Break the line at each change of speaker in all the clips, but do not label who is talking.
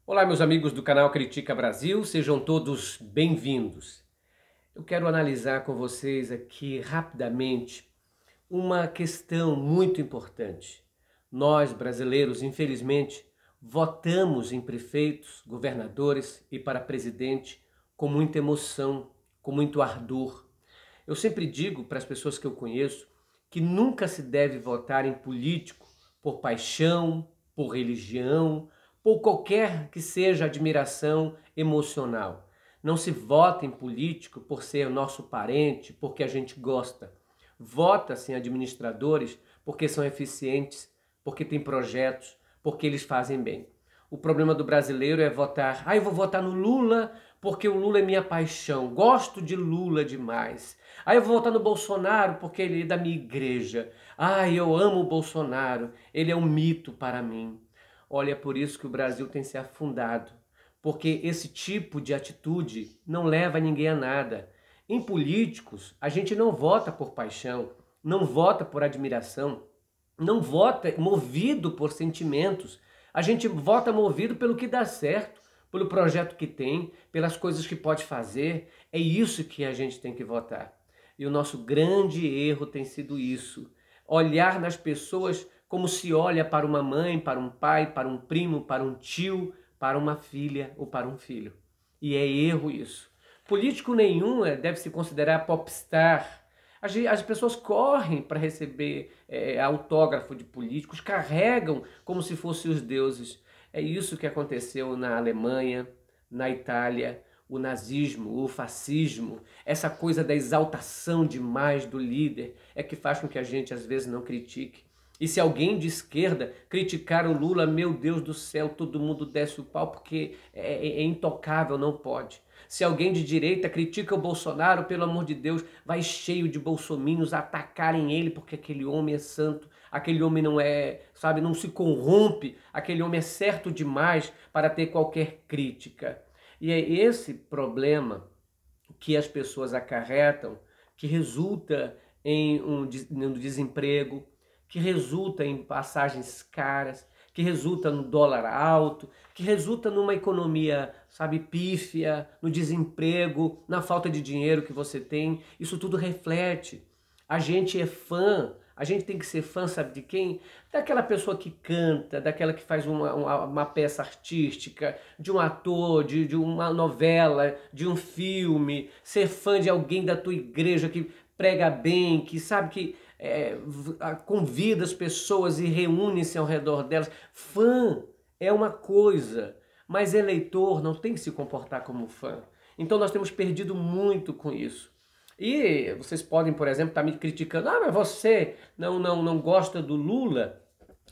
Olá, meus amigos do canal Critica Brasil, sejam todos bem-vindos. Eu quero analisar com vocês aqui rapidamente uma questão muito importante. Nós, brasileiros, infelizmente, votamos em prefeitos, governadores e para presidente com muita emoção, com muito ardor. Eu sempre digo para as pessoas que eu conheço que nunca se deve votar em político por paixão, por religião, por qualquer que seja admiração emocional. Não se vota em político por ser nosso parente, porque a gente gosta. Vota-se em administradores porque são eficientes, porque têm projetos, porque eles fazem bem. O problema do brasileiro é votar, eu vou votar no Lula porque o Lula é minha paixão, gosto de Lula demais. Eu vou votar no Bolsonaro porque ele é da minha igreja. Eu amo o Bolsonaro, ele é um mito para mim. Olha, é por isso que o Brasil tem se afundado, porque esse tipo de atitude não leva ninguém a nada. Em políticos, a gente não vota por paixão, não vota por admiração, não vota movido por sentimentos. A gente vota movido pelo que dá certo, pelo projeto que tem, pelas coisas que pode fazer. É isso que a gente tem que votar. E o nosso grande erro tem sido isso. Olhar nas pessoas como se olha para uma mãe, para um pai, para um primo, para um tio, para uma filha ou para um filho. E é erro isso. Político nenhum deve se considerar popstar. As pessoas correm para receber autógrafo de políticos, carregam como se fossem os deuses. É isso que aconteceu na Alemanha, na Itália, o nazismo, o fascismo, essa coisa da exaltação demais do líder é que faz com que a gente às vezes não critique. E se alguém de esquerda criticar o Lula, meu Deus do céu, todo mundo desce o pau porque é intocável, não pode. Se alguém de direita critica o Bolsonaro, pelo amor de Deus, vai cheio de bolsominions atacarem ele porque aquele homem é santo, aquele homem não é, sabe, não se corrompe, aquele homem é certo demais para ter qualquer crítica. E é esse problema que as pessoas acarretam, que resulta em um desemprego, que resulta em passagens caras, que resulta no dólar alto, que resulta numa economia, sabe, pífia, no desemprego, na falta de dinheiro que você tem. Isso tudo reflete. A gente é fã, a gente tem que ser fã, sabe de quem? Daquela pessoa que canta, daquela que faz uma peça artística, de um ator, de uma novela, de um filme. Ser fã de alguém da tua igreja que prega bem, que sabe que convida as pessoas e reúne-se ao redor delas. Fã é uma coisa, mas eleitor não tem que se comportar como fã. Então nós temos perdido muito com isso. E vocês podem, por exemplo, estar me criticando, mas você não gosta do Lula.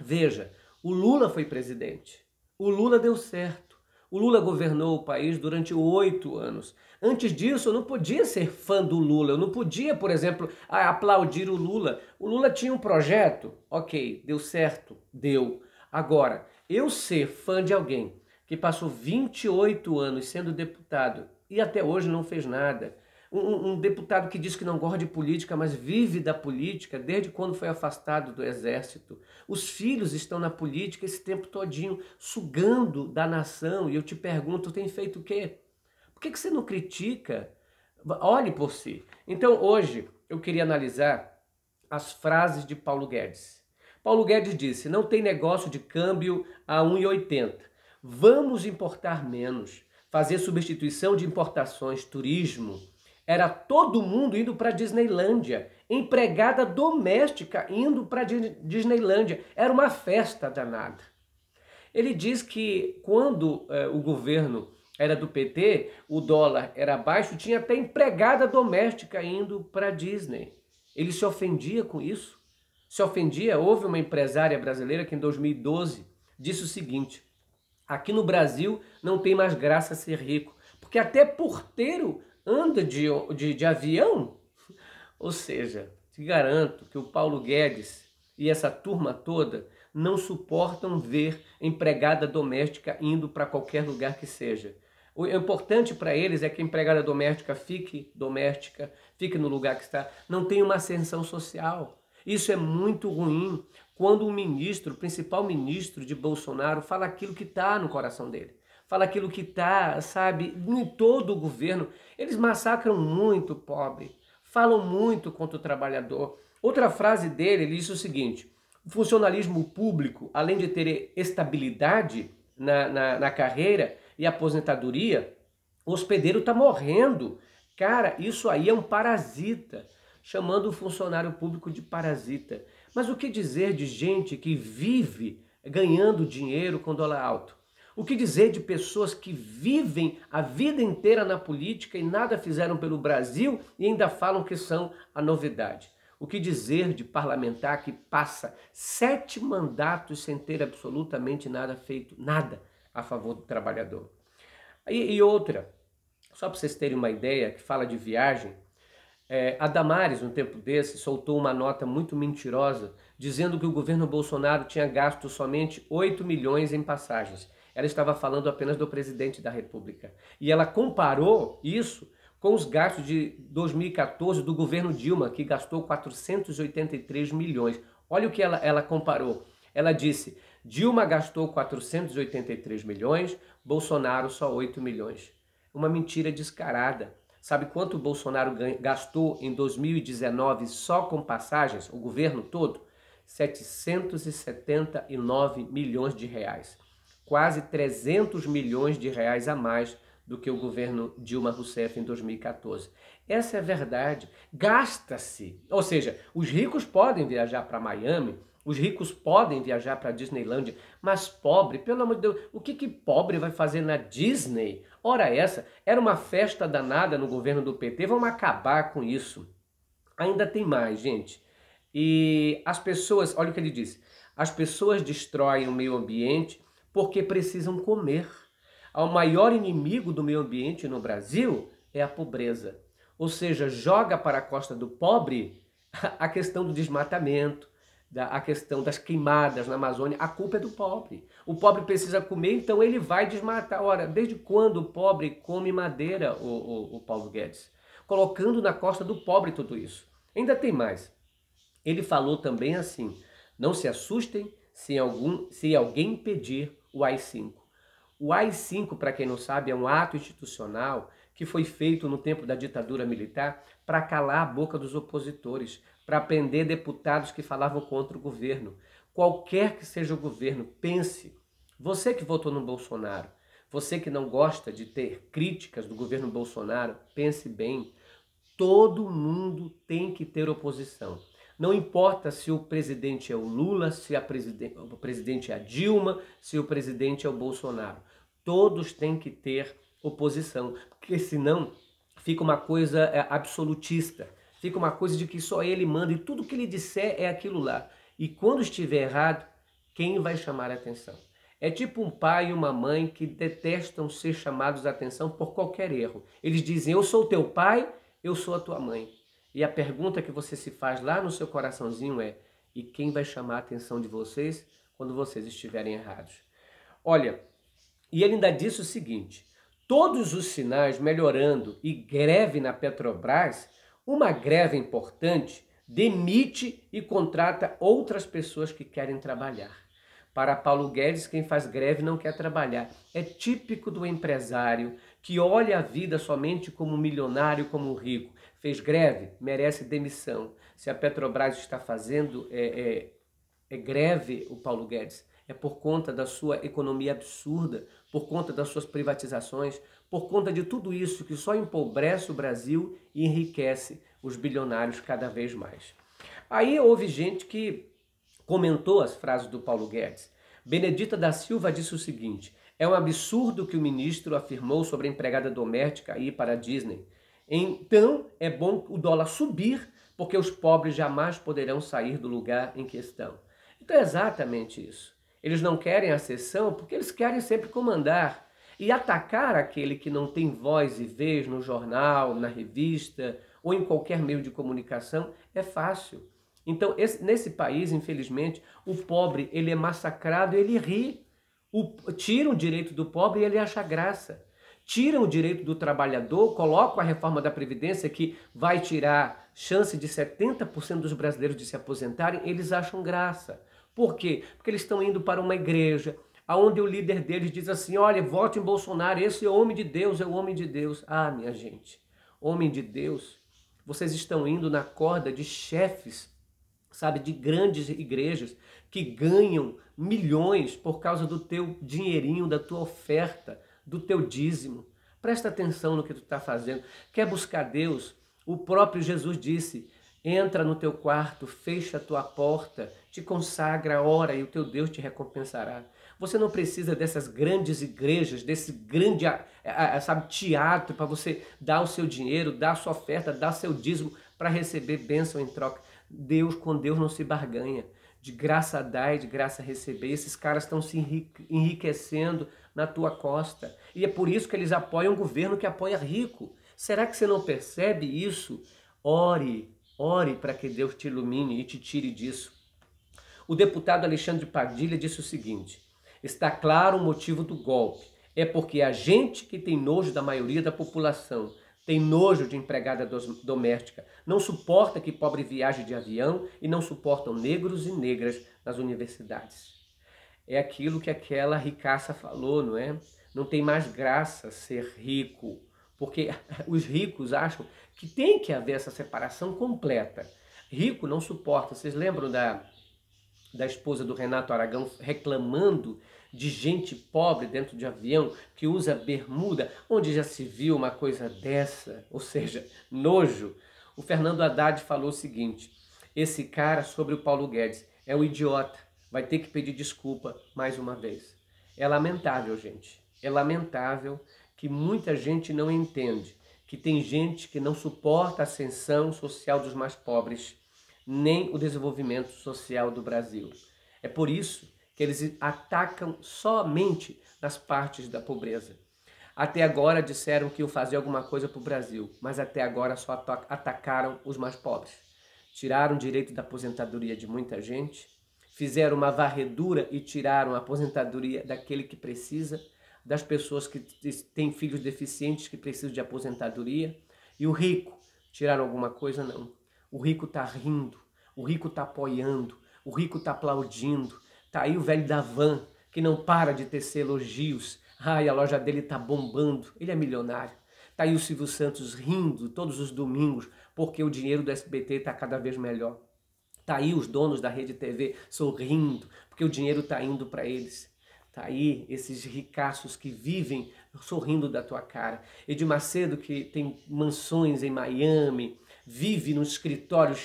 Veja, o Lula foi presidente, o Lula deu certo. O Lula governou o país durante 8 anos. Antes disso, eu não podia ser fã do Lula. Eu não podia, por exemplo, aplaudir o Lula. O Lula tinha um projeto, ok, deu certo, deu. Agora, eu ser fã de alguém que passou 28 anos sendo deputado e até hoje não fez nada, um deputado que diz que não gosta de política, mas vive da política desde quando foi afastado do exército. Os filhos estão na política esse tempo todinho, sugando da nação. E eu te pergunto, tem feito o quê? Por que você não critica? Olhe por si. Então hoje eu queria analisar as frases de Paulo Guedes. Paulo Guedes disse, não tem negócio de câmbio a 1,80. Vamos importar menos, fazer substituição de importações, turismo. Era todo mundo indo para a Disneylândia, empregada doméstica indo para a Disneylândia. Era uma festa danada. Ele diz que quando o governo era do PT, o dólar era baixo, tinha até empregada doméstica indo para a Disney. Ele se ofendia com isso. Se ofendia. Houve uma empresária brasileira que em 2012 disse o seguinte, aqui no Brasil não tem mais graça ser rico, porque até porteiro anda de avião. Ou seja, te garanto que o Paulo Guedes e essa turma toda não suportam ver empregada doméstica indo para qualquer lugar que seja. O importante para eles é que a empregada doméstica, fique no lugar que está, não tem uma ascensão social. Isso é muito ruim quando o ministro, o principal ministro de Bolsonaro, fala aquilo que está no coração dele. fala aquilo que está, sabe, em todo o governo. Eles massacram muito o pobre, falam muito contra o trabalhador. Outra frase dele, ele disse o seguinte: o funcionalismo público, além de ter estabilidade na carreira e aposentadoria, o hospedeiro está morrendo. Cara, isso aí é um parasita, chamando o funcionário público de parasita. Mas o que dizer de gente que vive ganhando dinheiro com dólar alto? O que dizer de pessoas que vivem a vida inteira na política e nada fizeram pelo Brasil e ainda falam que são a novidade? O que dizer de parlamentar que passa 7 mandatos sem ter absolutamente nada feito, nada a favor do trabalhador? E outra, só para vocês terem uma ideia, que fala de viagem, a Damares, um tempo desse, soltou uma nota muito mentirosa, dizendo que o governo Bolsonaro tinha gasto somente 8 milhões em passagens. Ela estava falando apenas do presidente da República. E ela comparou isso com os gastos de 2014 do governo Dilma, que gastou 483 milhões. Olha o que ela comparou. Ela disse: Dilma gastou 483 milhões, Bolsonaro só 8 milhões. Uma mentira descarada. Sabe quanto o Bolsonaro gastou em 2019 só com passagens, o governo todo? 779 milhões de reais. Quase 300 milhões de reais a mais do que o governo Dilma Rousseff em 2014. Essa é a verdade. Gasta-se. Ou seja, os ricos podem viajar para Miami, os ricos podem viajar para Disneylândia, mas pobre, pelo amor de Deus, o que pobre vai fazer na Disney? Ora essa, era uma festa danada no governo do PT, vamos acabar com isso. Ainda tem mais, gente. E as pessoas, olha o que ele disse, as pessoas destroem o meio ambiente porque precisam comer. O maior inimigo do meio ambiente no Brasil é a pobreza. Ou seja, joga para a costa do pobre a questão do desmatamento, a questão das queimadas na Amazônia. A culpa é do pobre. O pobre precisa comer, então ele vai desmatar. Ora, desde quando o pobre come madeira, o Paulo Guedes? Colocando na costa do pobre tudo isso. Ainda tem mais. Ele falou também assim: não se assustem se alguém pedir o AI-5. O AI-5, para quem não sabe, é um ato institucional que foi feito no tempo da ditadura militar para calar a boca dos opositores, para prender deputados que falavam contra o governo. Qualquer que seja o governo, pense, você que votou no Bolsonaro, você que não gosta de ter críticas do governo Bolsonaro, pense bem, todo mundo tem que ter oposição. Não importa se o presidente é o Lula, se o presidente é a Dilma, se o presidente é o Bolsonaro. Todos têm que ter oposição, porque senão fica uma coisa absolutista, fica uma coisa de que só ele manda e tudo que ele disser é aquilo lá. E quando estiver errado, quem vai chamar a atenção? É tipo um pai e uma mãe que detestam ser chamados a atenção por qualquer erro. Eles dizem: eu sou teu pai, eu sou a tua mãe. E a pergunta que você se faz lá no seu coraçãozinho é: e quem vai chamar a atenção de vocês quando vocês estiverem errados? Olha, e ele ainda disse o seguinte: todos os sinais melhorando e greve na Petrobras, uma greve importante demite e contrata outras pessoas que querem trabalhar. Para Paulo Guedes, quem faz greve não quer trabalhar. É típico do empresário que olha a vida somente como milionário, como rico. Fez greve, merece demissão. Se a Petrobras está fazendo greve, o Paulo Guedes, é por conta da sua economia absurda, por conta das suas privatizações, por conta de tudo isso que só empobrece o Brasil e enriquece os bilionários cada vez mais. Aí houve gente que comentou as frases do Paulo Guedes. Benedita da Silva disse o seguinte: é um absurdo que o ministro afirmou sobre a empregada doméstica ir para a Disney. Então é bom o dólar subir, porque os pobres jamais poderão sair do lugar em questão. Então é exatamente isso. Eles não querem a sessão porque eles querem sempre comandar. E atacar aquele que não tem voz e vez no jornal, na revista ou em qualquer meio de comunicação é fácil. Então, nesse país, infelizmente, o pobre ele é massacrado e ele ri. Tiram o direito do pobre e ele acha graça. Tiram o direito do trabalhador, colocam a reforma da Previdência que vai tirar chance de 70% dos brasileiros de se aposentarem, eles acham graça. Por quê? Porque eles estão indo para uma igreja, aonde o líder deles diz assim, olha, vote em Bolsonaro, esse é o homem de Deus, é o homem de Deus. Ah, minha gente, homem de Deus, vocês estão indo na corda de chefes, sabe, de grandes igrejas que ganham milhões por causa do teu dinheirinho, da tua oferta, do teu dízimo. Presta atenção no que tu está fazendo. Quer buscar Deus? O próprio Jesus disse, entra no teu quarto, fecha a tua porta, te consagra, ora e o teu Deus te recompensará. Você não precisa dessas grandes igrejas, desse grande, sabe, teatro para você dar o seu dinheiro, dar a sua oferta, dar seu dízimo para receber bênção em troca. Com Deus não se barganha. De graça dá e de graça receber. Esses caras estão se enriquecendo na tua costa. E é por isso que eles apoiam um governo que apoia rico. Será que você não percebe isso? Ore para que Deus te ilumine e te tire disso. O deputado Alexandre Padilha disse o seguinte, está claro o motivo do golpe. É porque a gente que tem nojo da maioria da população, tem nojo de empregada doméstica, não suporta que pobre viaje de avião e não suportam negros e negras nas universidades. É aquilo que aquela ricaça falou, não é? Não tem mais graça ser rico, porque os ricos acham que tem que haver essa separação completa. Rico não suporta. Vocês lembram da esposa do Renato Aragão reclamando de gente pobre dentro de avião que usa bermuda, onde já se viu uma coisa dessa, ou seja, nojo? O Fernando Haddad falou o seguinte, esse cara sobre o Paulo Guedes é um idiota, vai ter que pedir desculpa mais uma vez. É lamentável, gente, é lamentável que muita gente não entende, que tem gente que não suporta a ascensão social dos mais pobres, nem o desenvolvimento social do Brasil. É por isso que eles atacam somente nas partes da pobreza. Até agora disseram que iam fazer alguma coisa para o Brasil, mas até agora só atacaram os mais pobres. Tiraram o direito da aposentadoria de muita gente, fizeram uma varredura e tiraram a aposentadoria daquele que precisa, das pessoas que têm filhos deficientes que precisam de aposentadoria, e o rico, tiraram alguma coisa? Não. O rico está rindo, o rico está apoiando, o rico está aplaudindo. Está aí o velho da van, que não para de tecer elogios. Ai, a loja dele está bombando, ele é milionário. Está aí o Silvio Santos rindo todos os domingos, porque o dinheiro do SBT está cada vez melhor. Está aí os donos da Rede TV sorrindo, porque o dinheiro está indo para eles. Está aí esses ricaços que vivem sorrindo da tua cara. Edir Macedo, que tem mansões em Miami, vive num escritório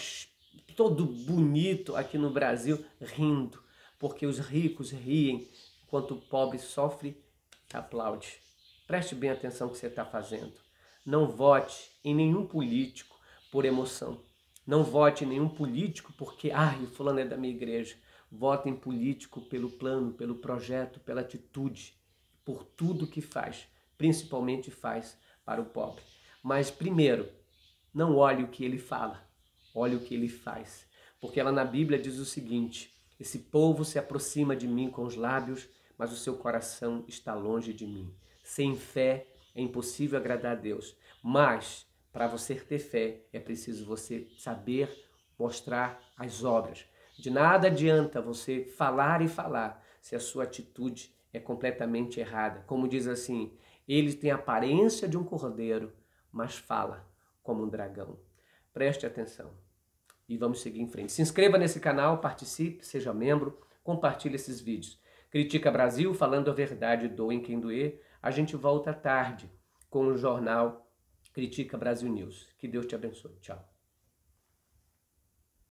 todo bonito aqui no Brasil, rindo. Porque os ricos riem, enquanto o pobre sofre e aplaude. Preste bem atenção no que você está fazendo. Não vote em nenhum político por emoção. Não vote em nenhum político porque, o fulano é da minha igreja. Vote em político pelo plano, pelo projeto, pela atitude, por tudo que faz, principalmente faz para o pobre. Mas primeiro, não olhe o que ele fala, olhe o que ele faz. Porque ela na Bíblia diz o seguinte, esse povo se aproxima de mim com os lábios, mas o seu coração está longe de mim. Sem fé é impossível agradar a Deus. Mas, para você ter fé, é preciso você saber mostrar as obras. De nada adianta você falar e falar se a sua atitude é completamente errada. Como diz assim, ele tem a aparência de um cordeiro, mas fala como um dragão. Preste atenção. E vamos seguir em frente. Se inscreva nesse canal, participe, seja membro, compartilhe esses vídeos. Critica Brasil, falando a verdade, doem quem doer. A gente volta à tarde com o jornal Critica Brasil News. Que Deus te abençoe. Tchau.